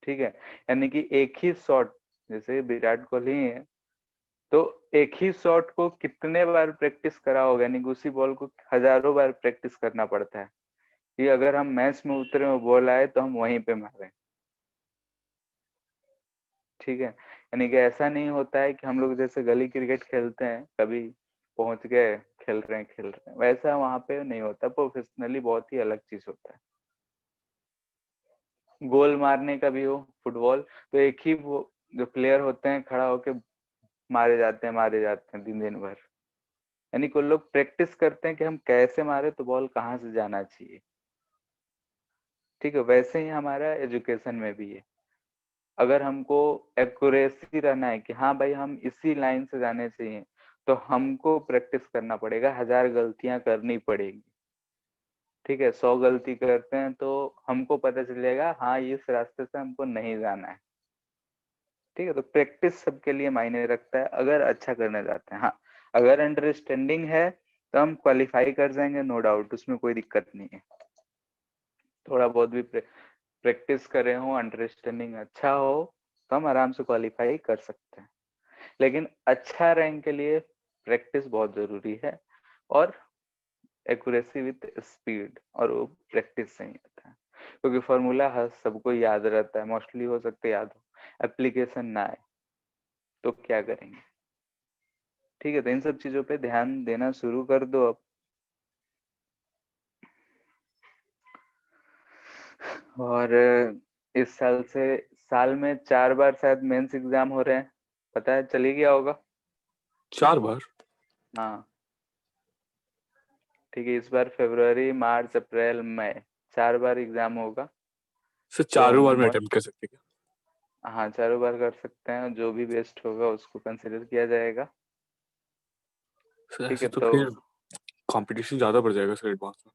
ठीक है, यानी कि एक ही शॉट, जैसे विराट कोहली है, तो एक ही शॉट को कितने बार प्रैक्टिस करा होगा, यानी कि उसी बॉल को हजारों बार प्रैक्टिस करना पड़ता है कि अगर हम मैच में उतरे और बॉल आए तो हम वहीं पे मारें। ठीक है, यानी कि ऐसा नहीं होता है कि हम लोग जैसे गली क्रिकेट खेलते हैं, कभी पहुंच गए खेल रहे हैं, वैसा वहां पे नहीं होता। प्रोफेशनली बहुत ही अलग चीज होता है। गोल मारने का भी हो फुटबॉल, तो एक ही वो जो प्लेयर होते हैं खड़ा होके मारे जाते हैं दिन दिन भर। यानी कुछ लोग प्रैक्टिस करते हैं कि हम कैसे मारे तो बॉल कहाँ से जाना चाहिए। ठीक है, वैसे ही हमारा एजुकेशन में भी है। अगर हमको एक्यूरेसी रहना है कि हाँ भाई हम इसी लाइन से जाने चाहिए, तो हमको प्रैक्टिस करना पड़ेगा, 1000 गलतियां करनी पड़ेगी। ठीक है, 100 गलती करते हैं तो हमको पता चलेगा हाँ इस रास्ते से हमको नहीं जाना है। ठीक है, तो प्रैक्टिस सबके लिए मायने रखता है अगर अच्छा करने जाते हैं। हाँ, अगर अंडरस्टैंडिंग है तो हम क्वालिफाई कर जाएंगे, नो डाउट, उसमें कोई दिक्कत नहीं है। थोड़ा बहुत भी प्रैक्टिस करे हो, अंडरस्टैंडिंग अच्छा हो, तो हम आराम से क्वालिफाई कर सकते हैं। लेकिन अच्छा रैंक के लिए प्रैक्टिस बहुत जरूरी है, और एक्यूरेसी विद स्पीड, और वो प्रैक्टिस से ही आता है। क्योंकि फॉर्मूला हर सबको याद रहता है, मोस्टली हो सकता है याद हो, एप्लीकेशन ना आए तो क्या करेंगे। ठीक है, तो इन सब चीजों पे ध्यान देना शुरू कर दो अब। और इस साल में 4 बार शायद मेंस एग्जाम हो रहे हैं, पता है, चली गया होगा। 4 बार? हाँ ठीक है, इस बार फरवरी, मार्च, अप्रैल, मई 4 बार एग्जाम होगा। सर तो चारों बार में most- अटेम्प्ट कर सकते हैं? हाँ 4 बार कर सकते हैं, जो भी बेस्ट होगा उसको कंसिडर किया जाएगा। सर ठीक ऐसे है, तो तो फिर कंपटीशन ज्यादा बढ़ जाएगा सर एडवांस में।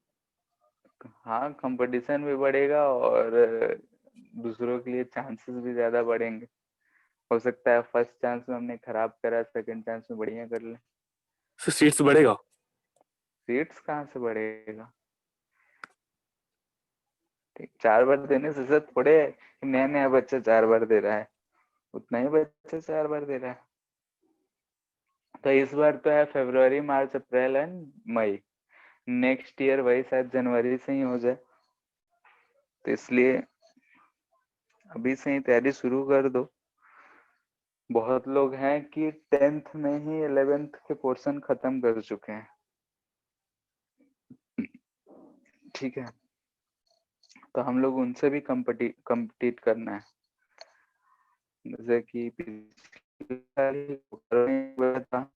हाँ कंपटीशन भी बढ़ेगा, और दूसरों के लिए चांसेस भी ज्यादा बढ़ेंगे। हो सकता है फर्स्ट चांस में हमने खराब करा, सेकंड चांस में बढ़िया कर ले। सर सीट्स बढ़ेगा? सीट्स कहाँ से बढ़ेगा? ठीक, 4 बार देने से सर थोड़े है कि नया नया बच्चा 4 बार दे रहा है, उतना ही बच्चा 4 बार दे रहा है। तो इस बार तो है फरवरी, मार्च, अप्रैल एंड मई। नेक्स्ट ईयर वही शायद जनवरी से ही हो जाए, तो इसलिए अभी से ही तैयारी शुरू कर दो। बहुत लोग हैं कि 10th में ही 11th के पोर्शन खत्म कर चुके हैं। ठीक है, तो हम लोग उनसे भी कम्पीट करना है। जैसे कि पिछले साल ही हुआ था।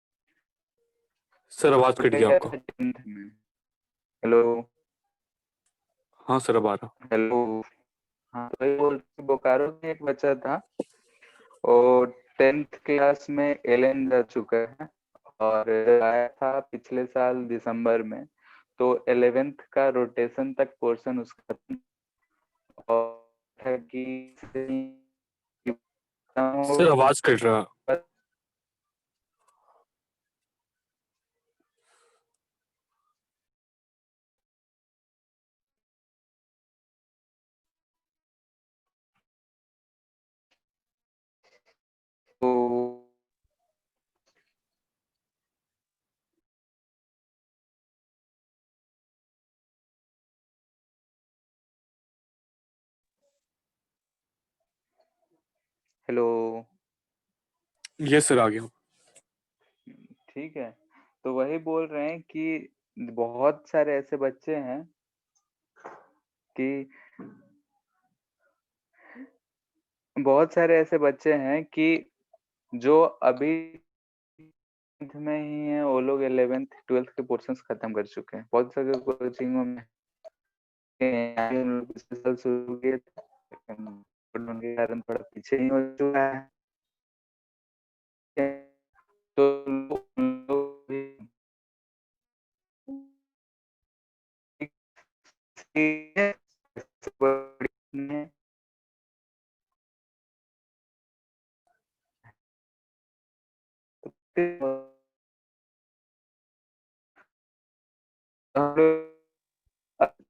सर आवाज कट गया आपका। 10th में। हेलो हाँ सर अब आ रहा। हेलो। हाँ तो वही बोल, बोकारो में एक बच्चा था, और 10th क्लास में एलन जा चुका है, और आया था पिछले साल दिसंबर में, तो 11th का रोटेशन तक पोर्शन उसका था। और था कि सर आवाज कट रहा। तो हेलो। यस सर आ गया। ठीक है, तो वही बोल रहे हैं कि बहुत सारे ऐसे बच्चे हैं कि कि जो अभी 10th में ही है, वो लोग 11th 12th के पोर्शंस खत्म कर चुके हैं। बहुत सारे कोचिंगों में हम लोग पिछले साल शुरू किए थे, लेकिन लॉकडाउन के कारण थोड़ा पीछे ही हो चुका है। तो लोग भी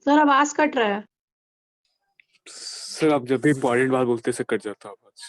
सर आवाज कट रहा है। सर आप जब भी इम्पोर्टेंट बात बोलते हैं सर कट जाता है आवाज।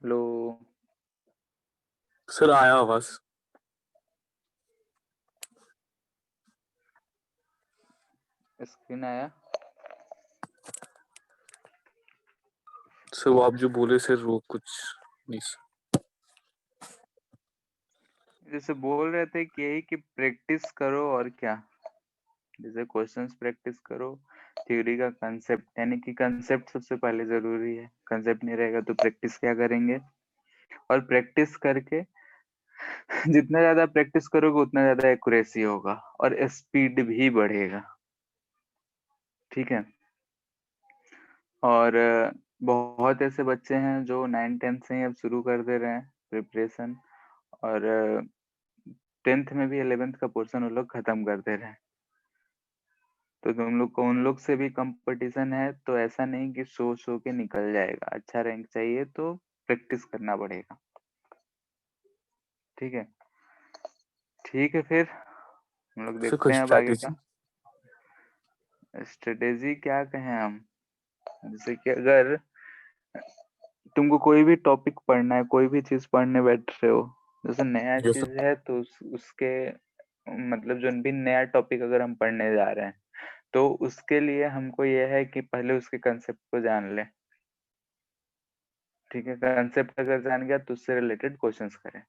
हेलो, सर आया आवाज। स्क्रीन आया? सर वो आप जो बोले सर वो कुछ नहीं सर। जैसे बोल रहे थे कि यही कि प्रैक्टिस करो और क्या, जैसे क्वेश्चंस प्रैक्टिस करो, थ्योरी का कंसेप्ट, यानी कि कंसेप्ट सबसे पहले जरूरी है, कंसेप्ट नहीं रहेगा तो प्रैक्टिस क्या करेंगे। और प्रैक्टिस करके जितना ज्यादा प्रैक्टिस करोगे उतना ज्यादा एक्यूरेसी होगा और स्पीड भी बढ़ेगा, ठीक है। और बहुत ऐसे बच्चे हैं जो 9-10 से ही अब शुरू कर दे रहे हैं प्रिपरेशन, और 10th में भी 11th का पोर्शन वो लोग खत्म कर दे रहे हैं। तो तुम लोग को उन लोग से भी कंपटीशन है, तो ऐसा नहीं कि सो के निकल जाएगा। अच्छा रैंक चाहिए तो प्रैक्टिस करना पड़ेगा, ठीक है। ठीक है, फिर हम लोग सर कोई देखते हैं अब आगे स्ट्रैटेजी? का स्ट्रेटेजी। क्या कहें हम, जैसे कि अगर तुमको कोई भी टॉपिक पढ़ना है, कोई भी चीज पढ़ने बैठ रहे हो, जैसे नया यस चीज सर। है तो उसके मतलब जो भी नया टॉपिक अगर हम पढ़ने जा रहे हैं तो उसके लिए हमको यह है कि पहले उसके कंसेप्ट को जान लें, ठीक है। कंसेप्ट अगर जान गया तो उससे रिलेटेड क्वेश्चंस करें।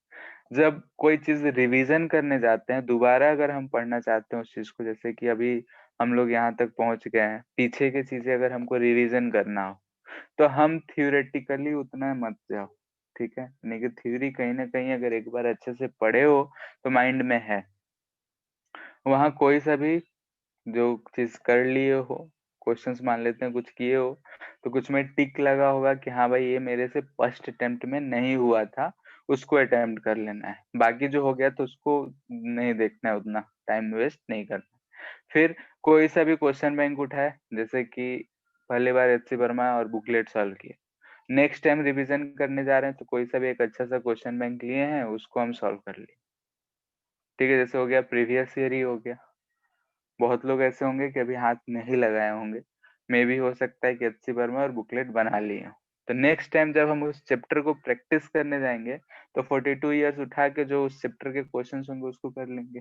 जब कोई चीज रिवीजन करने जाते हैं, दोबारा अगर हम पढ़ना चाहते हैं उस चीज को, जैसे कि अभी हम लोग यहाँ तक पहुंच गए हैं, पीछे की चीजें अगर हमको रिवीजन करना हो तो हम थियोरेटिकली उतना मत जाओ, ठीक है। यानी कि थ्योरी कहीं ना कहीं अगर एक बार अच्छे से पढ़े हो तो माइंड में है, वहां कोई सा भी जो चीज कर लिए हो, क्वेश्चंस मान लेते हैं कुछ किए हो, तो कुछ में टिक लगा होगा कि हाँ भाई ये मेरे से फर्स्ट अटेम्प्ट में नहीं हुआ था, उसको अटेम्प्ट कर लेना है। बाकी जो हो गया तो उसको नहीं देखना है, उतना टाइम वेस्ट नहीं करना। फिर कोई सा भी क्वेश्चन बैंक उठाए, जैसे कि पहली बार एचसी वर्मा और बुकलेट सॉल्व किए, नेक्स्ट टाइम रिवीजन करने जा रहे हैं तो कोई सा भी एक अच्छा सा क्वेश्चन बैंक लिए हैं उसको हम सॉल्व कर लिए, ठीक है। जैसे हो गया प्रीवियस ईयर ही हो गया। बहुत लोग ऐसे होंगे कि अभी हाथ नहीं लगाए होंगे, मे भी हो सकता है कि एचसी वर्मा और बुकलेट बना लिए हो। तो नेक्स्ट टाइम जब हम उस चैप्टर को प्रैक्टिस करने जाएंगे तो 42 ईयर्स उठा के जो उस चैप्टर के क्वेश्चन होंगे उसको कर लेंगे।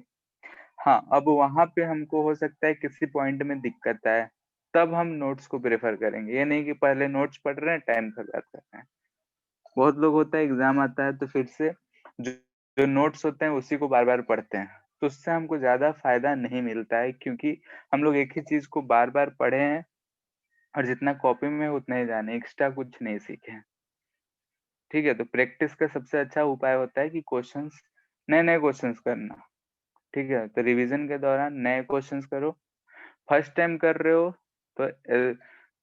हाँ, अब वहां पे हमको हो सकता है किसी पॉइंट में दिक्कत आए, तब हम नोट्स को प्रेफर करेंगे। ये नहीं कि पहले नोट्स पढ़ रहे हैं टाइम खराब कर रहे हैं। बहुत लोग होता है एग्जाम आता है तो फिर से जो जो नोट्स होते हैं उसी को बार बार पढ़ते हैं, तो उससे हमको ज्यादा फायदा नहीं मिलता है, क्योंकि हम लोग एक ही चीज को बार बार पढ़े हैं और जितना कॉपी में है उतना ही जाने, एक्स्ट्रा कुछ नहीं सीखे हैं, ठीक है। तो प्रैक्टिस का सबसे अच्छा उपाय होता है कि क्वेश्चंस, नए नए क्वेश्चंस करना, ठीक है। तो रिवीजन के दौरान नए क्वेश्चंस करो। फर्स्ट टाइम कर रहे हो तो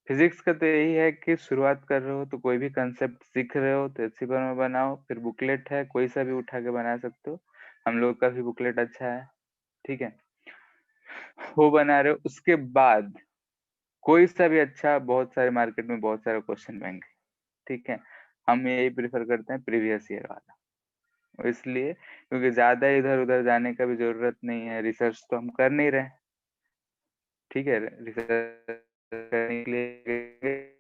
फिजिक्स का तो यही है कि शुरुआत कर रहे हो तो कोई भी कंसेप्ट सीख रहे हो तो एचसी में बनाओ, फिर बुकलेट है कोई सा भी उठा के बना सकते हो, हम लोग का भी बुकलेट अच्छा है, ठीक है। वो बना रहे हो, उसके बाद कोई सा भी अच्छा, बहुत सारे मार्केट में बहुत सारे क्वेश्चन बैंक है, ठीक है। हम यही प्रेफर करते हैं प्रीवियस ईयर वाला, इसलिए क्योंकि ज्यादा इधर उधर जाने का भी जरूरत नहीं है, रिसर्च तो हम कर नहीं रहे, ठीक है। रिसर्च करने के लिए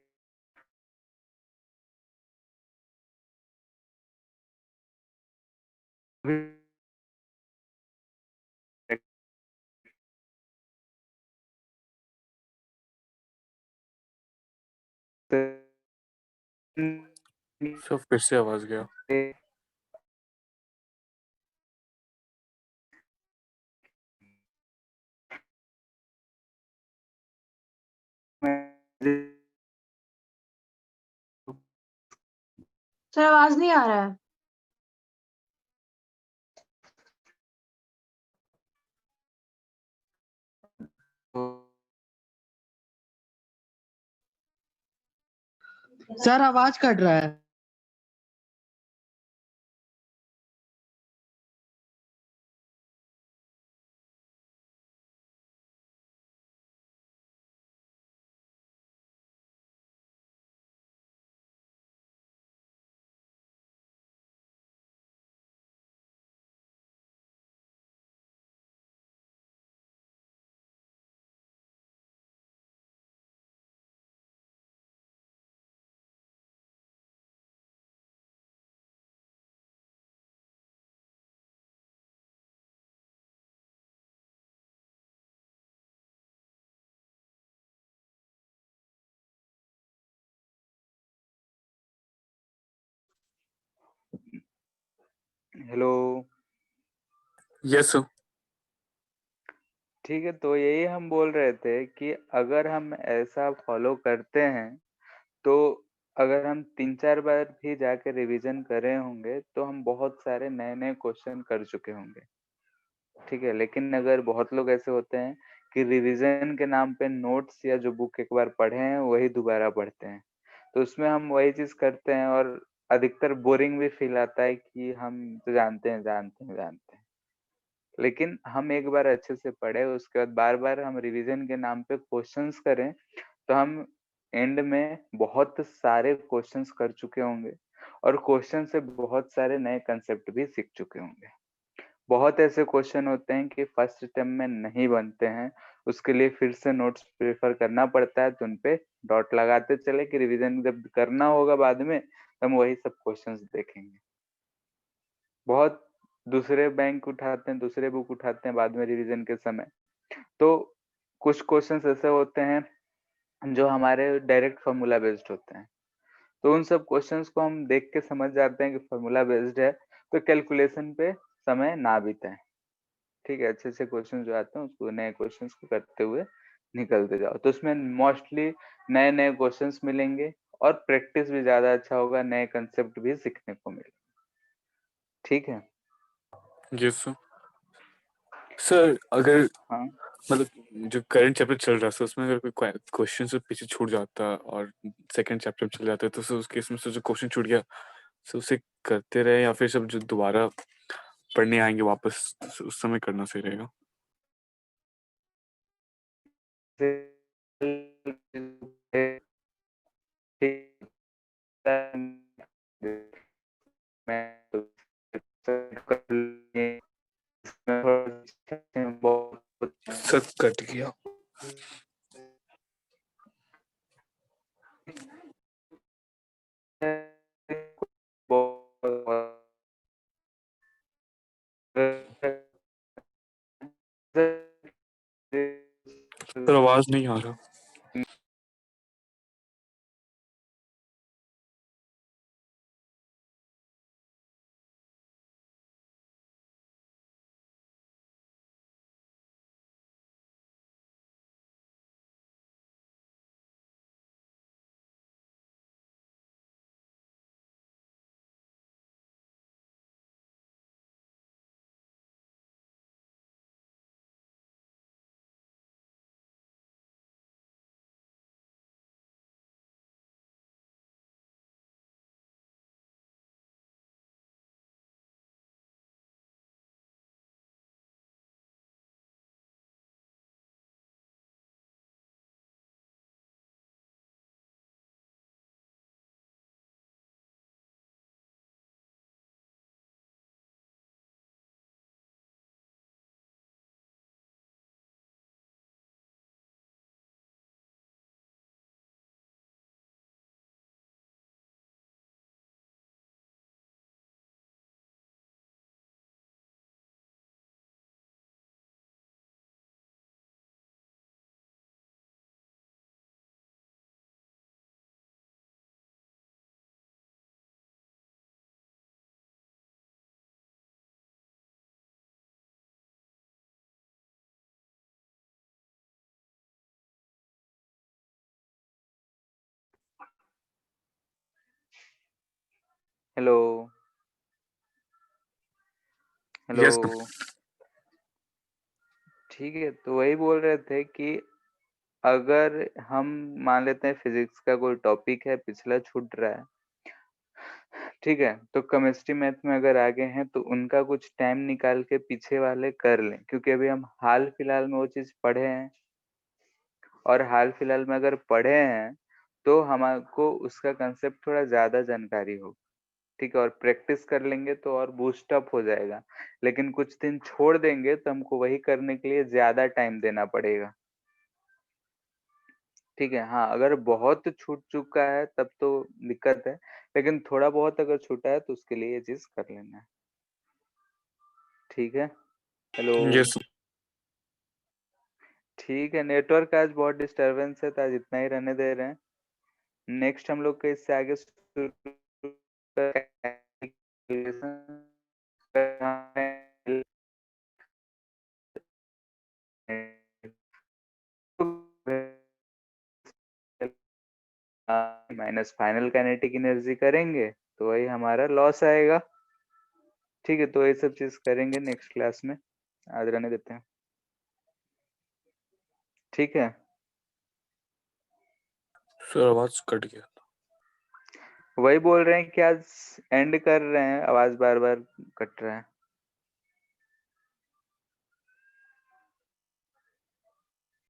सर फिर से आवाज गया। सर आवाज नहीं आ रहा है। सर आवाज कट रहा है। हेलो। Yes sir. ठीक है, तो यही हम बोल रहे थे कि अगर हम ऐसा फॉलो करते हैं तो अगर हम 3-4 बार भी जाके रिवीजन करे होंगे तो हम बहुत सारे नए-नए क्वेश्चन कर चुके होंगे। ठीक है, लेकिन अगर बहुत लोग ऐसे होते हैं कि रिवीजन के नाम पे नोट्स या जो बुक एक बार पढ़े हैं वही दोबारा पढ़ते हैं। तो उसमें हम वही चीज़ करते हैं और अधिकतर बोरिंग भी फील आता है कि हम तो जानते हैं, जानते हैं, जानते हैं। लेकिन हम एक बार अच्छे से पढ़े, उसके बाद बार-बार हम रिवीजन के नाम पे क्वेश्चंस करें, तो हम एंड में बहुत सारे क्वेश्चंस कर चुके होंगे और क्वेश्चन से बहुत सारे नए कांसेप्ट भी सीख चुके होंगे। बहुत ऐसे क्वेश्चन होते हैं कि फर्स्ट अटेम्प्ट में नहीं बनते हैं, उसके लिए फिर से नोट्स प्रेफ़र करना पड़ता है, तो उनपे डॉट लगाते चले कि रिवीजन जब करना होगा बाद में, तो हम वही सब क्वेश्चंस देखेंगे। बहुत दूसरे बैंक उठाते हैं, दूसरे बुक उठाते हैं बाद में रिवीजन के समय। तो कुछ क्वेश्चंस ऐसे होते हैं जो हमारे डायरेक्ट फ़ॉर्मूला बेस्ड होते हैं। तो उन सब क्वेश्चंस को हम देख के समझ जाते हैं कि फ़ॉर्मूला बेस्ड है, तो कैलकुलेशन पे समय ना बिताएँ। ठीक है, अच्छे-अच्छे क्वेश्चन जो आते हैं उसको नए क्वेश्चंस को करते हुए निकलते जाओ। तो उसमें मोस्टली नए-नए क्वेश्चंस मिलेंगे और प्रैक्टिस भी ज़्यादा अच्छा होगा, नए कांसेप्ट भी सीखने को मिलेंगे। ठीक है? Yes sir. सर अगर हाँ। मतलब जो करंट चैप्टर चल रहा है सर उसमें अगर कोई क्वेश्चन से पीछे छूट जाता है और सेकंड चैप्टर में चले जाते हैं तो सर उस केस में सर जो क्वेश्चन छूट गया सर उसे करते रहे या फिर सब जो दोबारा पढ़ने आएंगे वापस तो उस समय करना सही रहेगा। सर कट गया। सर आवाज नहीं आ रहा। हेलो। हेलो। यस ठीक है, तो वही बोल रहे थे कि अगर हम मान लेते हैं फिजिक्स का कोई टॉपिक है, पिछला छूट रहा है, ठीक है? तो केमिस्ट्री, मैथ में अगर आगे हैं तो उनका कुछ टाइम निकाल के पीछे वाले कर लें, क्योंकि अभी हम हाल-फिलहाल में वो चीज़ पढ़े हैं और हाल-फिलहाल में अगर पढ़े हैं, तो हमको उसका कांसेप्ट थोड़ा ज़्यादा जानकारी होगी, ठीक है? और प्रैक्टिस कर लेंगे तो और बूस्ट अप हो जाएगा। लेकिन कुछ दिन छोड़ देंगे तो हमको वही करने के लिए ज़्यादा टाइम देना पड़ेगा। ठीक है, हाँ, अगर बहुत छूट चुका है तब तो दिक्कत है, लेकिन थोड़ा बहुत अगर छूटा है तो उसके लिए ये चीज़ कर लेना है। ठीक है? हेलो। यस ठीक है, नेटवर्क का आज बहुत डिस्टरबेंस है तो आज इतना ही रहने दे रहे हैं। नेक्स्ट हम लोग का इससे आगे शुरू माइनस फाइनल काइनेटिक एनर्जी करेंगे तो वही हमारा लॉस आएगा। ठीक है, तो ये सब चीज करेंगे नेक्स्ट क्लास में, आज रहने देते हैं। ठीक है, सर आवाज कट गया। वही बोल रहे हैं कि आज एंड कर रहे हैं, आवाज बार बार कट रहा है।